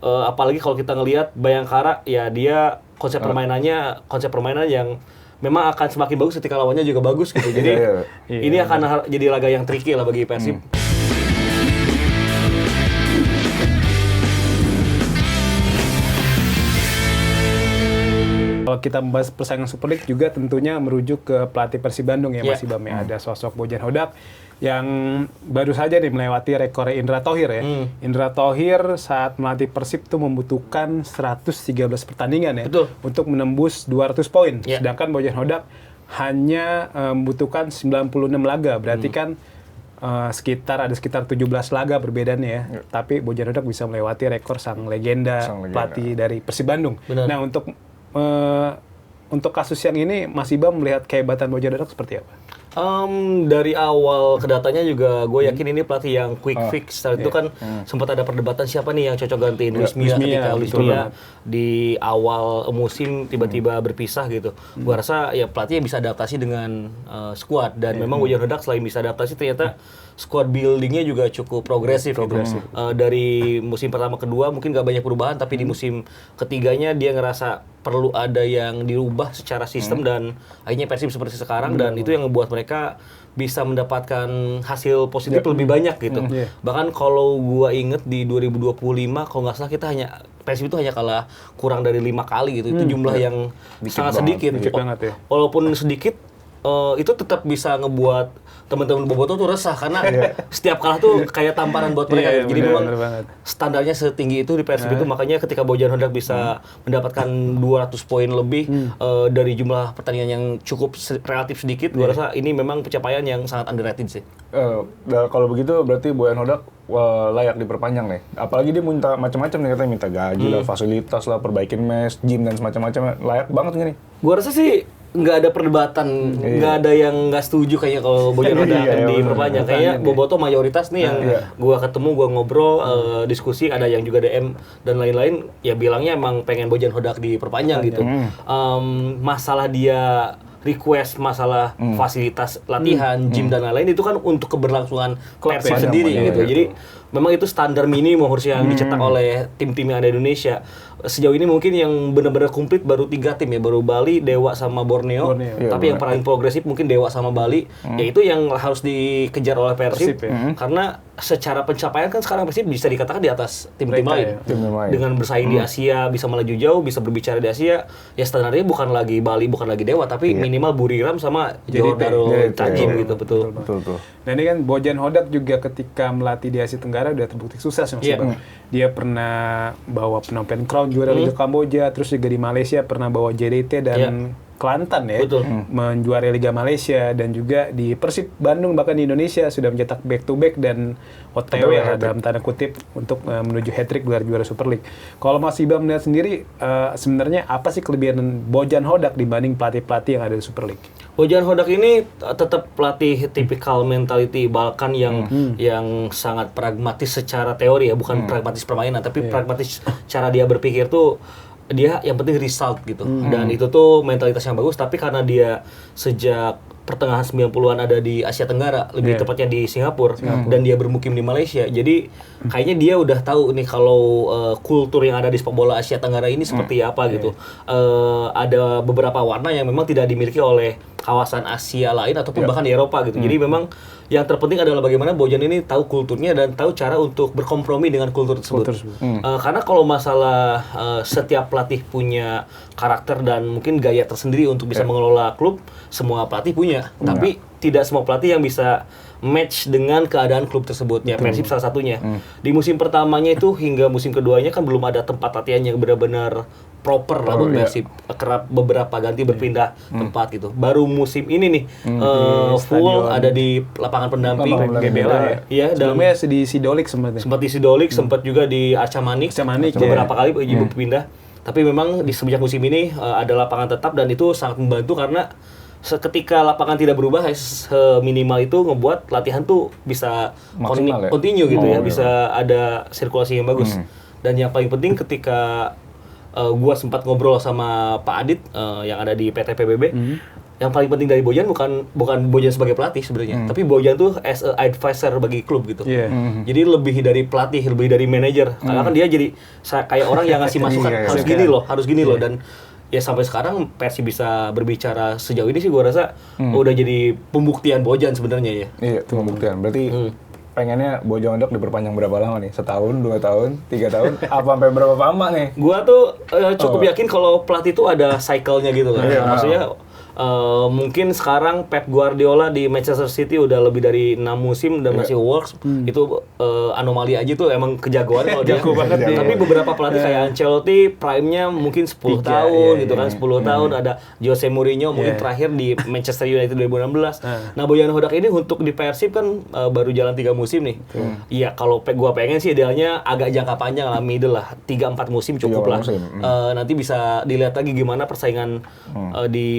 apalagi kalau kita ngelihat Bayangkara ya dia konsep permainan yang memang akan semakin bagus ketika lawannya juga bagus gitu. Jadi ini akan jadi laga yang tricky lah bagi Persib. Kalau kita membahas persaingan Super League juga tentunya merujuk ke pelatih Persib Bandung ya Mas Ibam ya. Ada sosok Bojan Hodak yang baru saja nih melewati rekor Indra Thohir ya. Indra Thohir saat melatih Persib tuh membutuhkan 113 pertandingan ya. Betul. Untuk menembus 200 poin. Sedangkan Bojan Hodak hanya membutuhkan 96 laga. Berarti kan sekitar 17 laga perbedaannya ya. Tapi Bojan Hodak bisa melewati rekor sang legenda pelatih dari Persib Bandung. Benar. Nah, untuk kasus yang ini Mas Ibam melihat kehebatan Bojan Hodak seperti apa? Dari awal kedatanya juga gue yakin ini pelatih yang quick fix. Saat itu kan sempat ada perdebatan siapa nih yang cocok gantiin Luis Milla ketika Luis Milla di awal musim tiba-tiba berpisah gitu. Gue rasa ya pelatih yang bisa adaptasi dengan skuad dan memang Bojan Hodak selain bisa adaptasi ternyata squad buildingnya juga cukup progresif. Gitu. Dari musim pertama kedua mungkin gak banyak perubahan tapi di musim ketiganya dia ngerasa perlu ada yang dirubah secara sistem dan akhirnya Persib seperti sekarang dan itu yang ngebuat mereka bisa mendapatkan hasil positif lebih banyak gitu. Bahkan kalau gua inget di 2025 kalau nggak salah kita Persib itu hanya kalah kurang dari 5 kali gitu. Itu jumlah yang sangat sedikit. Walaupun sedikit itu tetap bisa ngebuat teman-teman Boboto tuh resah karena setiap kalah tuh kayak tamparan buat mereka. Jadi memang standarnya setinggi itu di Persib itu makanya ketika Bojan Hodak bisa mendapatkan 200 poin lebih dari jumlah pertandingan yang cukup relatif sedikit, gua rasa ini memang pencapaian yang sangat underrated sih. Kalau begitu berarti Bojan Hodak layak diperpanjang nih. Apalagi dia minta macam-macam nih, katanya minta gaji lah, fasilitas lah, perbaikin mes, gym dan semacam-macam. Layak banget nggak nih? Gua rasa sih nggak ada perdebatan, nggak ada yang nggak setuju kayaknya kalau Bojan Hodak akan diperpanjang. Kayaknya Boboto mayoritas nih yang gua ketemu, gua ngobrol, diskusi, ada yang juga DM dan lain-lain, ya bilangnya emang pengen Bojan Hodak diperpanjang gitu. Masalah dia request masalah fasilitas latihan, gym dan lain-lain itu kan untuk keberlangsungan Persib sendiri gitu. Jadi memang itu standar minimum harusnya yang dicetak oleh tim-tim yang ada di Indonesia. Sejauh ini mungkin yang benar-benar komplit baru 3 tim ya, baru Bali, Dewa sama Borneo. Tapi yang paling progresif mungkin Dewa sama Bali. Yaitu yang harus dikejar oleh Persib karena secara pencapaian kan sekarang Persib bisa dikatakan di atas tim-tim lain. Dengan bersaing di Asia, bisa melaju jauh, bisa berbicara di Asia. Ya standarnya bukan lagi Bali, bukan lagi Dewa, tapi minimal Buriram sama Johor Darul Tajim gitu, betul. Nah ini kan Bojan Hodak juga ketika melatih di Asia Tenggara udah terbukti sukses Mas Ibam. Dia pernah bawa Phnom Penh Crown juara Liga Kamboja, terus juga di Malaysia pernah bawa JDT dan Kelantan ya, menjuarai Liga Malaysia, dan juga di Persib Bandung bahkan di Indonesia sudah mencetak back to back dan OTW ya, dalam tanda kutip untuk menuju hat-trick gelar juara Super League. Kalau Mas Ibam melihat sendiri sebenarnya apa sih kelebihan Bojan Hodak dibanding pelatih-pelatih yang ada di Super League? Bojan Hodak ini tetap pelatih tipikal mentality Balkan yang sangat pragmatis secara teori ya, bukan pragmatis permainan tapi pragmatis cara dia berpikir tuh. Dia yang penting result gitu. Dan itu tuh mentalitas yang bagus, tapi karena dia sejak pertengahan 90-an ada di Asia Tenggara, lebih tepatnya di Singapura, dan dia bermukim di Malaysia. Jadi kayaknya dia udah tahu nih kalau kultur yang ada di sepak bola Asia Tenggara ini seperti apa gitu. Ada beberapa warna yang memang tidak dimiliki oleh kawasan Asia lain ataupun bahkan di Eropa gitu. Jadi memang yang terpenting adalah bagaimana Bojan ini tahu kulturnya dan tahu cara untuk berkompromi dengan kultur tersebut. Karena kalau masalah setiap pelatih punya karakter dan mungkin gaya tersendiri untuk bisa mengelola klub, semua pelatih punya. Tapi tidak semua pelatih yang bisa match dengan keadaan klub tersebut. Ya Persib salah satunya. Di musim pertamanya itu hingga musim keduanya kan belum ada tempat latihan yang benar-benar proper lah buat Persib. Kerap beberapa ganti berpindah tempat gitu. Baru musim ini nih full ada di lapangan pendamping GBLA ya. Dan sebelumnya di Sidolik sempat di Sidolik, sempat juga di Arca Manik beberapa kali berpindah. Tapi memang di sejak musim ini ada lapangan tetap dan itu sangat membantu karena ketika lapangan tidak berubah, minimal itu ngebuat latihan tuh bisa continue gitu ya, bisa ada sirkulasi yang bagus. Dan yang paling penting ketika gua sempat ngobrol sama Pak Adit yang ada di PT PBB, yang paling penting dari Bojan bukan Bojan sebagai pelatih sebenarnya, tapi Bojan tuh as a advisor bagi klub gitu. Jadi lebih dari pelatih, lebih dari manajer. Karena kan dia jadi kayak orang yang ngasih masukan harus gini loh dan ya sampai sekarang Persib bisa berbicara sejauh ini sih gua rasa udah jadi pembuktian Bojan sebenarnya ya. Iya, itu pembuktian. Berarti pengennya Bojan Hodak diperpanjang berapa lama nih? Setahun, 2 tahun, 3 tahun? Apa sampai berapa lama nih? Gua tuh cukup yakin kalau pelatih itu ada cycle-nya gitu kan. Maksudnya mungkin sekarang Pep Guardiola di Manchester City udah lebih dari 6 musim dan masih works. Itu anomali aja tuh, emang kejagoan kalau dia. Tapi beberapa pelatih kayak Ancelotti prime-nya mungkin 10 tahun gitu kan, 10 tahun. Ada Jose Mourinho mungkin terakhir di Manchester United 2016. Nah, Bojan Hodak ini untuk di Persib kan baru jalan 3 musim nih. Iya, kalau gua pengen sih idealnya agak jangka panjang lah, middle lah. 3-4 musim cukup lah. Nanti bisa dilihat lagi gimana persaingan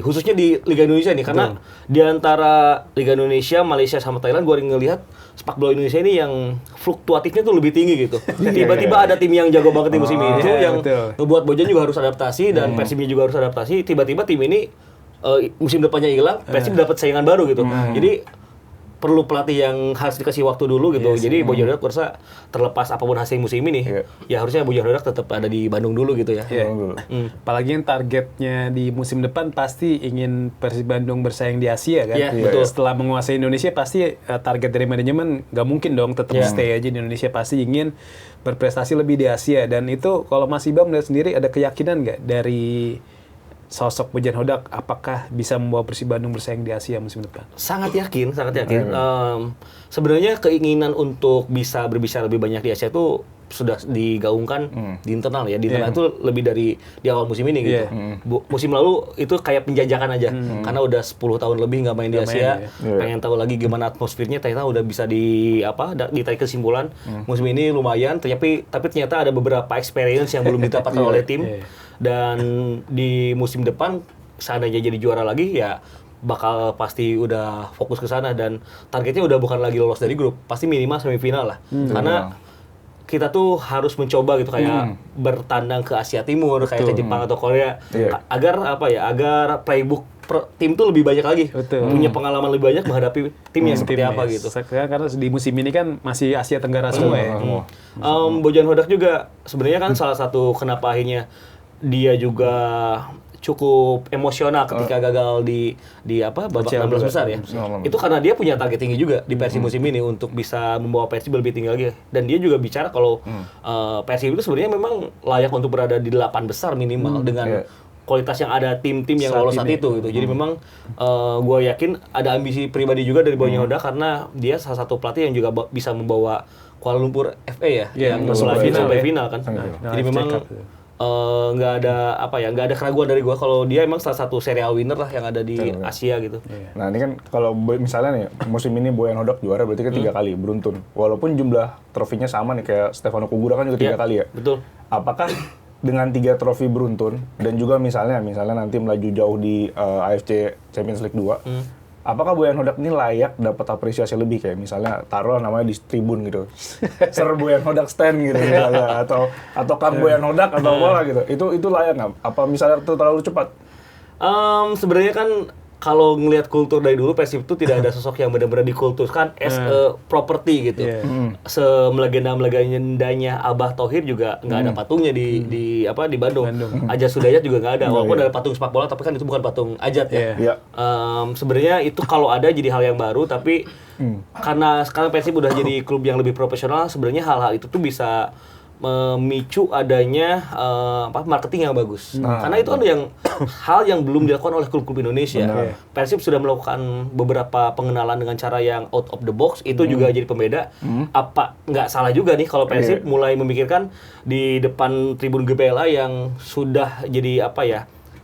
khususnya di Liga Indonesia nih, karena di antara Liga Indonesia, Malaysia sama Thailand gue ngelihat sepak bola Indonesia ini yang fluktuatifnya tuh lebih tinggi gitu. Tiba-tiba ada tim yang jago banget di musim itu yang ngebuat Bojan juga harus adaptasi dan Persibnya juga harus adaptasi. Tiba-tiba tim ini musim depannya hilang, Persib dapat saingan baru gitu. Jadi perlu pelatih yang harus dikasih waktu dulu gitu. Jadi Bojan Hodak rasa terlepas apapun hasil musim ini, ya harusnya Bojan Hodak tetap ada di Bandung dulu gitu ya. Apalagi yang targetnya di musim depan pasti ingin Persib Bandung bersaing di Asia kan. Betul. Setelah menguasai Indonesia pasti target dari manajemen nggak mungkin dong tetap stay aja di Indonesia, pasti ingin berprestasi lebih di Asia. Dan itu kalau Mas Ibam melihat sendiri ada keyakinan nggak dari sosok Bojan Hodak apakah bisa membawa Persib Bandung bersaing di Asia musim depan? Sangat yakin. Sebenarnya keinginan untuk bisa berbicara lebih banyak di Asia itu sudah digaungkan di internal ya. Di internal itu lebih dari di awal musim ini gitu. Musim lalu itu kayak penjajakan aja. Karena udah 10 tahun lebih nggak main di Asia. Pengen tahu lagi gimana atmosfernya, ternyata udah bisa ditarik kesimpulan. Musim ini lumayan, tapi ternyata ada beberapa experience yang belum didapatkan oleh tim. Dan di musim depan seandainya jadi juara lagi ya bakal pasti udah fokus ke sana dan targetnya udah bukan lagi lolos dari grup, pasti minimal semifinal lah. Karena kita tuh harus mencoba gitu kayak bertandang ke Asia Timur kayak ke Jepang atau Korea agar playbook tim tuh lebih banyak lagi, punya pengalaman lebih banyak menghadapi tim yang seperti apa gitu. Karena di musim ini kan masih Asia Tenggara semua ya. Bojan Hodak juga sebenarnya kan salah satu kenapa akhirnya dia juga cukup emosional ketika gagal di babak 16 besar ya. Itu karena dia punya target tinggi juga di Persib musim ini untuk bisa membawa Persib lebih tinggi lagi. Dan dia juga bicara kalau Persib itu sebenarnya memang layak untuk berada di 8 besar minimal dengan kualitas yang ada tim-tim yang lolos saat itu gitu. Jadi memang gue yakin ada ambisi pribadi juga dari Bojan Hodak karena dia salah satu pelatih yang juga bisa membawa Kuala Lumpur FA yang sampai final kan. Jadi memang nggak ada keraguan dari gue kalau dia emang salah satu serial winner lah yang ada di Asia gitu. Nah ini kan kalau misalnya nih musim ini Bojan Hodak juara berarti kan 3 kali beruntun. Walaupun jumlah trofinya sama nih kayak Stefano Kugura kan juga 3 kali ya. Betul. Apakah dengan 3 trofi beruntun dan juga misalnya nanti melaju jauh di AFC Champions League 2, apakah Bojan Hodak ini layak dapat apresiasi lebih kayak misalnya taruh namanya di tribun gitu, Sir Bojan Hodak stand gitu misalnya atau Kang Bojan Hodak atau apa gitu, itu layak nggak? Apa misalnya itu terlalu cepat? Sebenarnya kan kalau ngelihat kultur dari dulu Persib itu tidak ada sosok yang benar-benar dikulturkan as a property gitu. Semelegenda-meledanya Abah Thohir juga nggak ada patungnya di Bandung. Ajat Sudayat juga nggak ada. Walaupun ada patung sepak bola tapi kan itu bukan patung Ajat ya. Sebenarnya itu kalau ada jadi hal yang baru tapi karena sekarang Persib udah jadi klub yang lebih profesional, sebenarnya hal-hal itu tuh bisa memicu adanya marketing yang bagus. Karena itu kan hal yang belum dilakukan oleh klub-klub Indonesia. Persib sudah melakukan beberapa pengenalan dengan cara yang out of the box, itu juga jadi pembeda. Apa nggak salah juga nih kalau Persib mulai memikirkan di depan tribun GBLA yang sudah jadi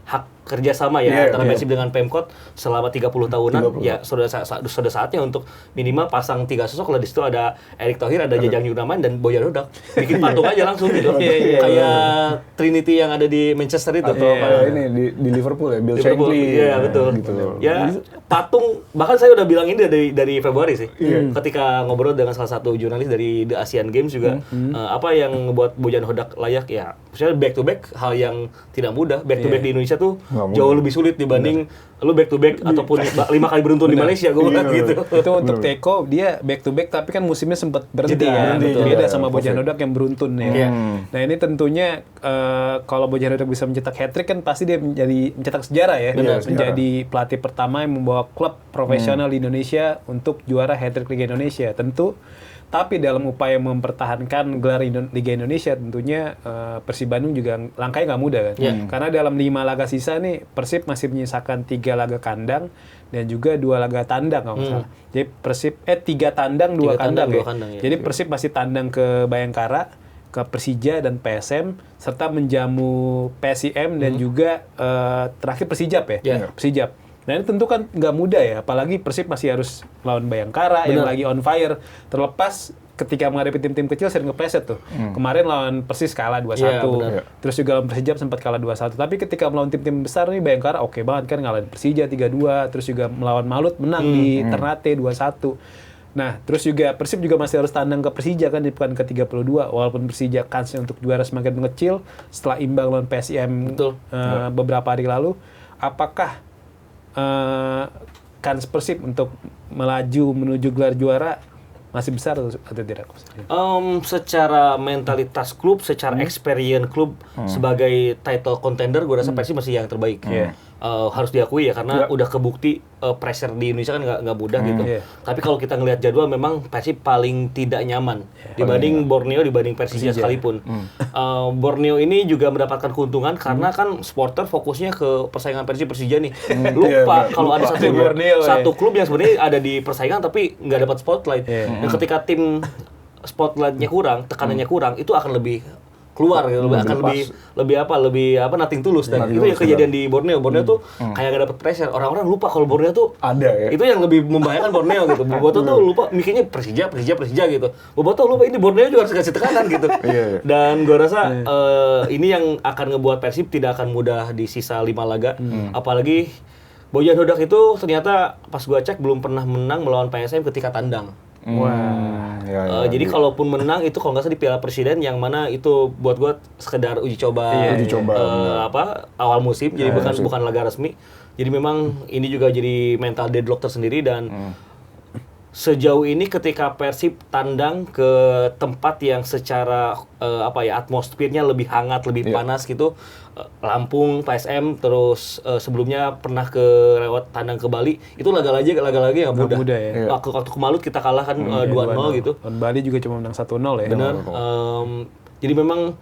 hak kerjasama antara Persib dengan Pemkot selama 30 tahunan. Ya sudah saatnya untuk minimal pasang 3 sosok lah. Di situ ada Erick Thohir, ada Jajang Yurnaman dan Bojan Hodak. Bikin patung aja langsung gitu. Kayak Trinity yang ada di Manchester itu. Ini di Liverpool ya, Bill Shankly. Iya betul. Gitu. Ya patung, bahkan saya udah bilang ini dari Februari sih. Ketika ngobrol dengan salah satu jurnalis dari The Asian Games juga, apa yang membuat Bojan Hodak layak ya, misalnya back to back hal yang tidak mudah. Back to back di Indonesia tuh jauh lebih sulit dibanding lu back to back ataupun 5 kali beruntun di Malaysia gue bilang gitu. Itu untuk Teko dia back to back tapi kan musimnya sempat berhenti ya. Beda sama Bojan Hodak yang beruntun ya. Nah ini tentunya kalau Bojan Hodak bisa mencetak hat-trick kan pasti dia mencetak sejarah ya. Menjadi pelatih pertama yang membawa klub profesional di Indonesia untuk juara hat-trick Liga Indonesia. Tentu tapi dalam upaya mempertahankan gelar Liga Indonesia tentunya Persib Bandung juga langkahnya nggak mudah kan. Karena dalam 5 laga sisa nih Persib masih menyisakan 3 laga kandang dan juga 2 laga tandang kalau nggak salah. Jadi Persib 3 tandang 2 kandang ya. Jadi Persib masih tandang ke Bayangkara, ke Persija dan PSM serta menjamu PSIM dan juga terakhir Persijap ya. Persijap. Nah ini tentu kan nggak mudah ya, apalagi Persib masih harus lawan Bayangkara yang lagi on fire. Terlepas ketika menghadapi tim-tim kecil sering kepleset tuh. Kemarin lawan Persis kalah 2-1, terus juga lawan Persijap sempat kalah 2-1. Tapi ketika melawan tim-tim besar nih Bayangkara oke banget kan ngalahin Persija 3-2, terus juga melawan Malut menang di Ternate 2-1. Nah, terus juga Persib juga masih harus tandang ke Persija kan di pekan ke-32. Walaupun Persija kansnya untuk juara semakin mengecil setelah imbang lawan PSIM beberapa hari lalu. Apakah kans Persib untuk melaju menuju gelar juara masih besar atau tidak? Secara mentalitas klub, secara experience klub sebagai title contender, gue rasa Persib masih yang terbaik. Harus diakui ya karena udah kebukti pressure di Indonesia kan nggak mudah gitu. Tapi kalau kita ngelihat jadwal memang Persib paling tidak nyaman dibanding Borneo, dibanding Persija sekalipun. Borneo ini juga mendapatkan keuntungan karena kan supporter fokusnya ke persaingan Persib Persija nih. Lupa kalau ada satu klub yang sebenarnya ada di persaingan tapi nggak dapat spotlight. Dan ketika tim spotlightnya kurang, tekanannya kurang, itu akan lebih keluar gitu, akan lebih nothing tulus dan itu yang kejadian di Borneo tuh kayak nggak dapet pressure, orang-orang lupa kalau Borneo tuh ada ya, itu yang lebih membahayakan Borneo gitu. Boboto tuh lupa mikirnya Persija gitu, Boboto lupa ini Borneo juga harus kasih tekanan gitu. Dan gue rasa ini yang akan ngebuat Persib tidak akan mudah di sisa 5 laga, apalagi Bojan Hodak itu ternyata pas gue cek belum pernah menang melawan PSM ketika tandang. Jadi kalaupun menang itu kalau nggak salah di Piala Presiden yang mana itu buat gue sekedar uji coba awal musim, jadi bukan laga resmi. Jadi memang ini juga jadi mental deadlock tersendiri dan sejauh ini ketika Persib tandang ke tempat yang secara atmosfernya lebih hangat, lebih panas gitu, Lampung, PSM, terus sebelumnya pernah lewat tandang ke Bali, itu laga-laga yang mudah. Ya. Waktu ke Malut kita kalah kan 2-0 gitu. Bali juga cuma menang 1-0 ya. Benar. Jadi memang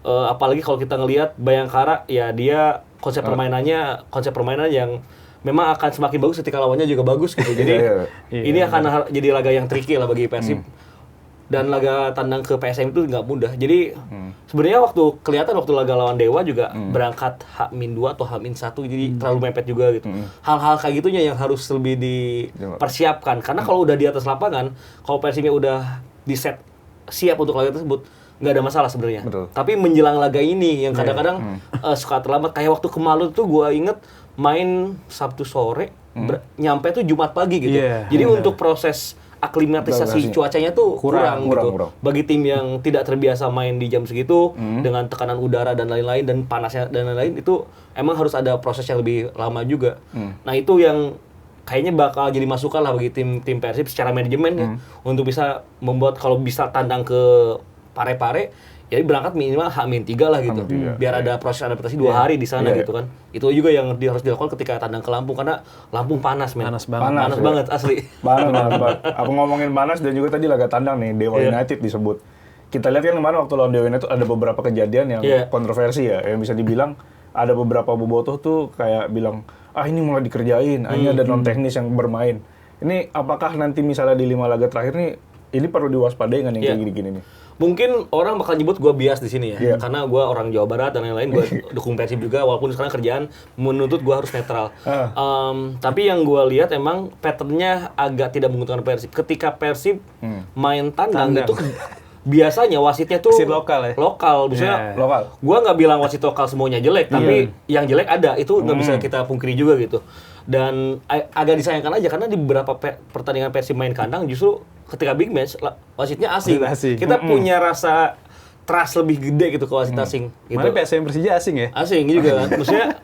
apalagi kalau kita ngelihat Bayangkara ya dia konsep permainan yang memang akan semakin bagus ketika lawannya juga bagus gitu. Jadi ini akan jadi laga yang tricky lah bagi Persib. Dan laga tandang ke PSM itu nggak mudah. Jadi sebenarnya waktu laga lawan Dewa juga berangkat H-2 atau H-1 jadi terlalu mepet juga gitu. Hal-hal kayak gitunya yang harus lebih dipersiapkan. Karena kalau udah di atas lapangan, kalau Persibnya udah di set siap untuk laga tersebut, nggak ada masalah sebenarnya. Tapi menjelang laga ini yang kadang-kadang suka terlambat. Kayak waktu ke Malut tuh gue inget main Sabtu sore, nyampe tuh Jumat pagi gitu. Jadi untuk proses aklimatisasi cuacanya tuh kurang gitu. Bagi tim yang tidak terbiasa main di jam segitu dengan tekanan udara dan lain-lain dan panasnya dan lain-lain, itu emang harus ada proses yang lebih lama juga. Nah itu yang kayaknya bakal jadi masukan lah bagi tim Persib secara manajemen ya, untuk bisa membuat kalau bisa tandang ke Parepare, jadi berangkat minimal H-3 lah gitu. Biar ada proses adaptasi 2 hari di sana gitu kan. Itu juga yang harus dilakukan ketika tandang ke Lampung karena Lampung panas men. Panas banget asli. Panas banget. Aku ngomongin panas dan juga tadi laga tandang nih Dewa United disebut. Kita lihat kan kemarin waktu lawan Dewa United ada beberapa kejadian yang kontroversi ya, yang bisa dibilang ada beberapa bobotoh tuh kayak bilang, ini mulai dikerjain, ini ada non teknis yang bermain. Ini apakah nanti misalnya di 5 laga terakhir nih ini perlu diwaspadai kan yang kayak gini-gini nih? Mungkin orang bakal nyebut gue bias di sini ya, karena gue orang Jawa Barat dan lain-lain, gue dukung Persib juga, walaupun sekarang kerjaan menuntut gue harus netral. Tapi yang gue lihat emang patternnya agak tidak menguntungkan Persib. Ketika Persib main tandang itu biasanya wasitnya tuh lokal, misalnya gue nggak bilang wasit lokal semuanya jelek, tapi yang jelek ada, itu nggak bisa kita pungkiri juga gitu. Dan agak disayangkan aja karena di beberapa pertandingan Persib main kandang justru ketika big match wasitnya asing. Kita punya rasa trust lebih gede gitu ke wasit asing. Gitu. Mana PSM Persija asing ya? Asing juga kan. Maksudnya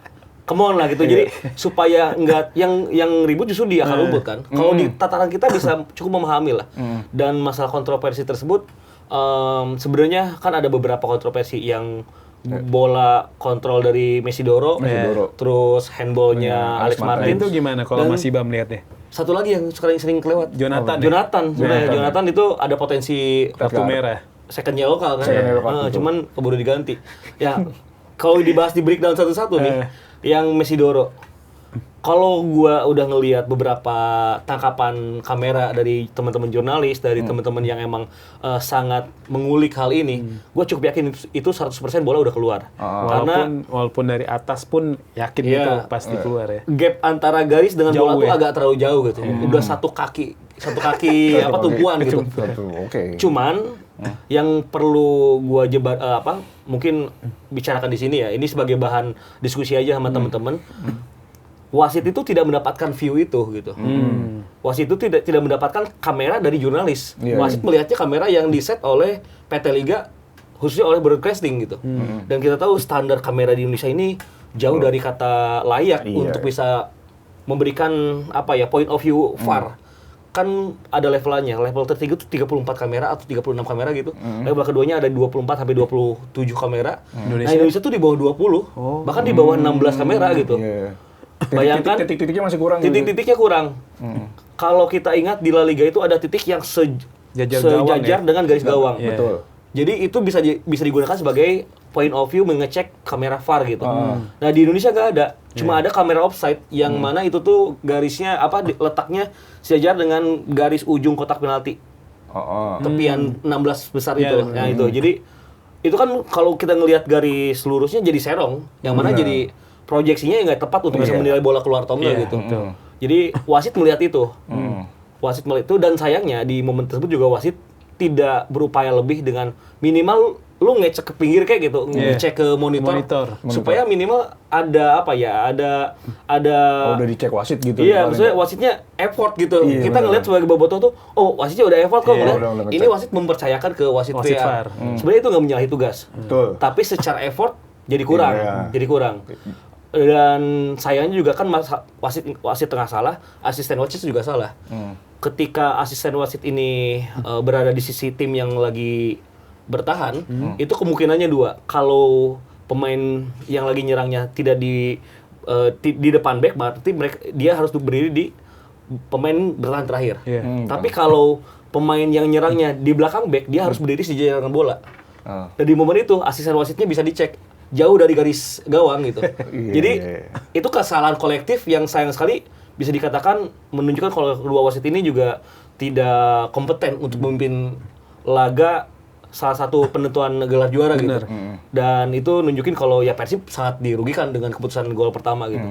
come on lah gitu. Jadi supaya nggak yang ribut justru di akar rumput kan. Kalau di tataran kita bisa cukup memahami lah. Dan masalah kontroversi tersebut sebenarnya kan ada beberapa kontroversi yang bola kontrol dari Mesidoro, terus handballnya Alex Martin. Itu gimana kalau Mas Ibam melihatnya? Satu lagi yang sering kelewat, Jonathan sebenarnya. Jonathan itu ada potensi Kartu merah. second yellow kan, cuman keburu diganti. Ya, kalau dibahas di breakdown satu-satu nih, yang Mesidoro. Kalau gua udah ngelihat beberapa tangkapan kamera dari teman-teman jurnalis, dari teman-teman yang emang sangat mengulik hal ini, gua cukup yakin itu 100% bola udah keluar. Karena Walaupun dari atas pun yakin itu pasti keluar ya. gap antara garis dengan Jauh bola tuh ya? agak terlalu jauh gitu. Udah satu kaki apa tumpuan gitu. Oke. Cuman yang perlu gua mungkin bicarakan di sini ya. Ini sebagai bahan diskusi aja sama teman-teman. Wasit itu tidak mendapatkan view itu gitu. Wasit itu tidak mendapatkan kamera dari jurnalis. Wasit melihatnya kamera yang diset oleh PT Liga khususnya oleh broadcasting gitu. Dan kita tahu standar kamera di Indonesia ini jauh dari kata layak untuk bisa memberikan point of view VAR. Kan ada levelannya. Level tertinggi itu 34 kamera atau 36 kamera gitu. Level keduanya ada 24 sampai 27 kamera. Nah, Indonesia tuh di bawah 20. Bahkan di bawah 16 kamera gitu. Bayangkan titik-titiknya masih kurang. Titik-titiknya kurang. Kalau kita ingat di La Liga itu ada titik yang sejajar dengan garis gawang. Betul. Jadi itu bisa digunakan sebagai point of view mengecek kamera VAR gitu. Nah di Indonesia nggak ada, cuma ada kamera offside yang mana itu tuh garisnya letaknya sejajar dengan garis ujung kotak penalti. Tepian 16 besar itu. Nah itu. Jadi itu kan kalau kita ngelihat garis lurusnya jadi serong, yang mana jadi proyeksinya nggak tepat untuk bisa menilai bola keluar atau enggak gitu. Jadi wasit melihat itu. Wasit melihat itu dan sayangnya di momen tersebut juga wasit tidak berupaya lebih dengan minimal lu ngecek ke pinggir kayak gitu, ngecek ke monitor. Supaya minimal ada udah dicek wasit gitu. Iya, maksudnya wasitnya effort gitu. Kita ngelihat sebagai bobotoh tuh, wasitnya udah effort kok ngeliat. Ini wasit mempercayakan ke wasit VAR. Sebenarnya itu nggak menyalahi tugas. Tapi secara effort jadi kurang. Dan sayangnya juga kan wasit tengah salah, asisten wasit juga salah. Ketika asisten wasit ini berada di sisi tim yang lagi bertahan, itu kemungkinannya dua. Kalau pemain yang lagi nyerangnya tidak di depan back, berarti dia harus berdiri di pemain bertahan terakhir. Tapi kalau pemain yang nyerangnya di belakang back, dia harus berdiri sejajar dengan bola. Dan di momen itu asisten wasitnya bisa dicek jauh dari garis gawang gitu. Jadi itu kesalahan kolektif yang sayang sekali bisa dikatakan menunjukkan kalau kedua wasit ini juga tidak kompeten untuk memimpin laga salah satu penentuan gelar juara gitu. Dan itu nunjukin kalau ya Persib sangat dirugikan dengan keputusan gol pertama gitu.